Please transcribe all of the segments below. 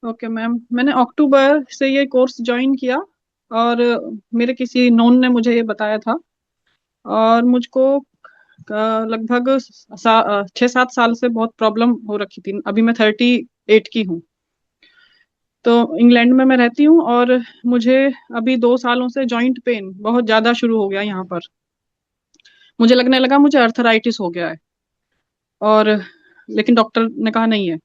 Okay ma'am, मैंने अक्टूबर से ये कोर्स ज्वाइन किया और मेरे किसी नोन ने मुझे ये बताया था। और मुझको लगभग 6-7 साल से बहुत प्रॉब्लम हो रखी थी। अभी मैं 38 की हूँ। तो इंग्लैंड में मैं रहती हूँ और मुझे अभी 2 सालों से जॉइंट पेन बहुत ज्यादा शुरू हो गया यहाँ पर। मुझे लगने लगा मुझे अर्थराइटिस हो गया है। और लेकिन डॉक्टर ने कहा नहीं है,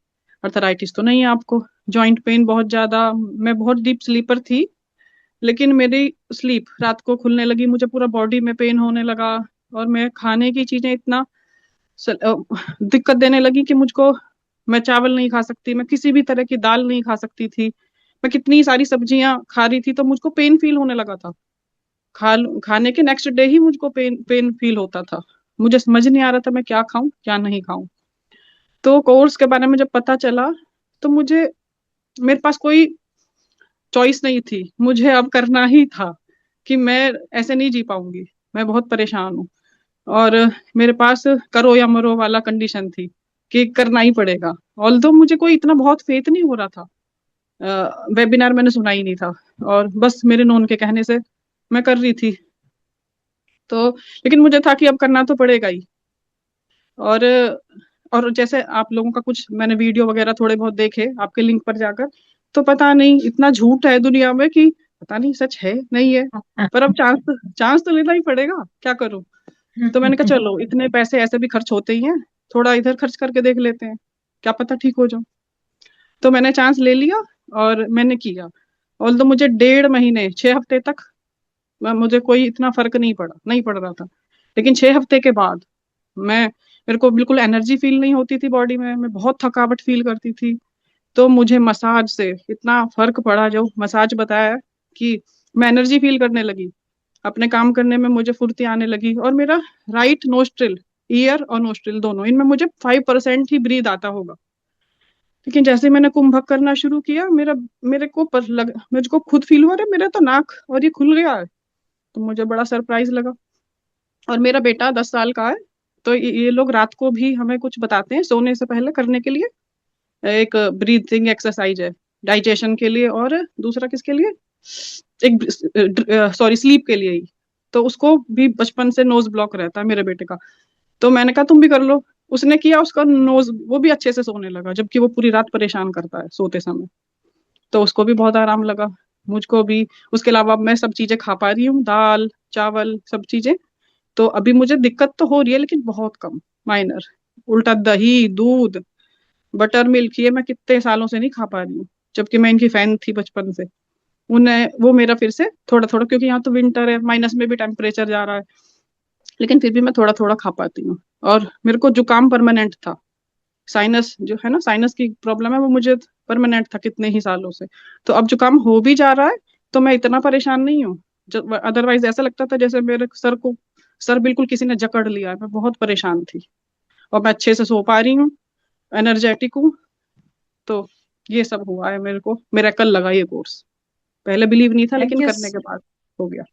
अर्थराइटिस तो नहीं है आपको। जॉइंट पेन बहुत ज्यादा। मैं बहुत डीप स्लीपर थी, लेकिन मेरी स्लीप रात को खुलने लगी, मुझे पूरा बॉडी में पेन होने लगा। और मैं खाने की चीजें इतना दिक्कत देने लगी कि मुझको, मैं चावल नहीं खा सकती, मैं किसी भी तरह की दाल नहीं खा सकती थी। मैं कितनी सारी सब्जियां खा रही थी तो मुझको पेन फील होने लगा था। खाने के नेक्स्ट डे ही मुझको पेन पेन फील होता था। मुझे समझ नहीं आ रहा था मैं क्या खाऊं क्या नहीं खाऊं। तो कोर्स के बारे में जब पता चला तो मुझे, मेरे पास कोई चॉइस नहीं थी, मुझे अब करना ही था कि मैं ऐसे नहीं जी पाऊंगी। मैं बहुत परेशान हूँ। और मेरे पास करो या मरो वाला कंडीशन थी कि करना ही पड़ेगा। ऑल्दो मुझे कोई इतना बहुत फेथ नहीं हो रहा था। वेबिनार मैंने सुना ही नहीं था, और बस मेरे नोन के कहने से मैं कर रही थी। तो लेकिन मुझे था कि अब करना तो पड़ेगा ही। और और जैसे आप लोगों का कुछ मैंने वीडियो वगैरह थोड़े बहुत देखे आपके लिंक पर जाकर, तो पता नहीं इतना झूठ है दुनिया में कि पता नहीं सच है नहीं है। पर अब चांस चांस तो लेना ही पड़ेगा, क्या करूं। तो मैंने कहा चलो, इतने पैसे ऐसे भी खर्च होते ही हैं, थोड़ा इधर खर्च करके देख लेते हैं, क्या पता ठीक हो जाऊं। तो मैंने चांस ले लिया और मैंने किया। और तो मुझे 1.5 महीने 6 हफ्ते तक मुझे कोई इतना फर्क नहीं पड़ रहा था। लेकिन 6 हफ्ते के बाद मैं, मेरे को बिल्कुल एनर्जी फील नहीं होती थी बॉडी में, मैं बहुत थकावट फील करती थी। तो मुझे मसाज से इतना फर्क पड़ा, जो मसाज बताया कि मैं एनर्जी फील करने लगी, अपने काम करने में मुझे फुर्ती आने लगी। और मेरा राइट नोस्ट्रिल, ईयर और नोस्ट्रिल दोनों, इनमें मुझे 5% ही ब्रीद आता होगा। लेकिन जैसे मैंने कुंभक करना शुरू किया, मुझको खुद फील हुआ, अरे मेरा तो नाक और ये खुल गया है। तो मुझे बड़ा सरप्राइज लगा। और मेरा बेटा 10 साल का है। तो ये लोग रात को भी हमें कुछ बताते हैं सोने से पहले करने के लिए। एक ब्रीथिंग एक्सरसाइज है डाइजेशन के लिए, और दूसरा किसके लिए, एक सॉरी स्लीप के लिए ही। तो उसको भी बचपन से नोज ब्लॉक रहता है मेरे बेटे का। तो मैंने कहा तुम भी कर लो। उसने किया, उसका नोज, वो भी अच्छे से सोने लगा, जबकि वो पूरी रात परेशान करता है सोते समय। तो उसको भी बहुत आराम लगा, मुझको भी। उसके अलावा अब मैं सब चीजें खा पा रही हूँ, दाल चावल सब चीजें। तो अभी मुझे दिक्कत तो हो रही है लेकिन बहुत कम, माइनर। उल्टा दही दूध बटर मिल्क ये मैं कितने सालों से नहीं खा पा रही हूँ, जबकि मैं इनकी फैन थी बचपन से। उन्हें वो मेरा फिर से थोड़ा थोड़ा, क्योंकि यहाँ तो विंटर है, माइनस में भी टेम्परेचर जा रहा है, लेकिन फिर भी मैं थोड़ा थोड़ा खा पाती हूँ। और मेरे को जुकाम परमानेंट था। साइनस जो है ना, साइनस की प्रॉब्लम है, वो मुझे परमानेंट था कितने ही सालों से। तो अब जुकाम हो भी जा रहा है तो मैं इतना परेशान नहीं हूँ। जब अदरवाइज ऐसा लगता था जैसे मेरे सर बिल्कुल किसी ने जकड़ लिया है, मैं बहुत परेशान थी। और मैं अच्छे से सो पा रही हूँ, एनर्जेटिक हूँ। तो ये सब हुआ है मेरे को, मेरा कल लगा ये कोर्स। पहले बिलीव नहीं था, थैंक लेकिन यू। करने के बाद हो गया।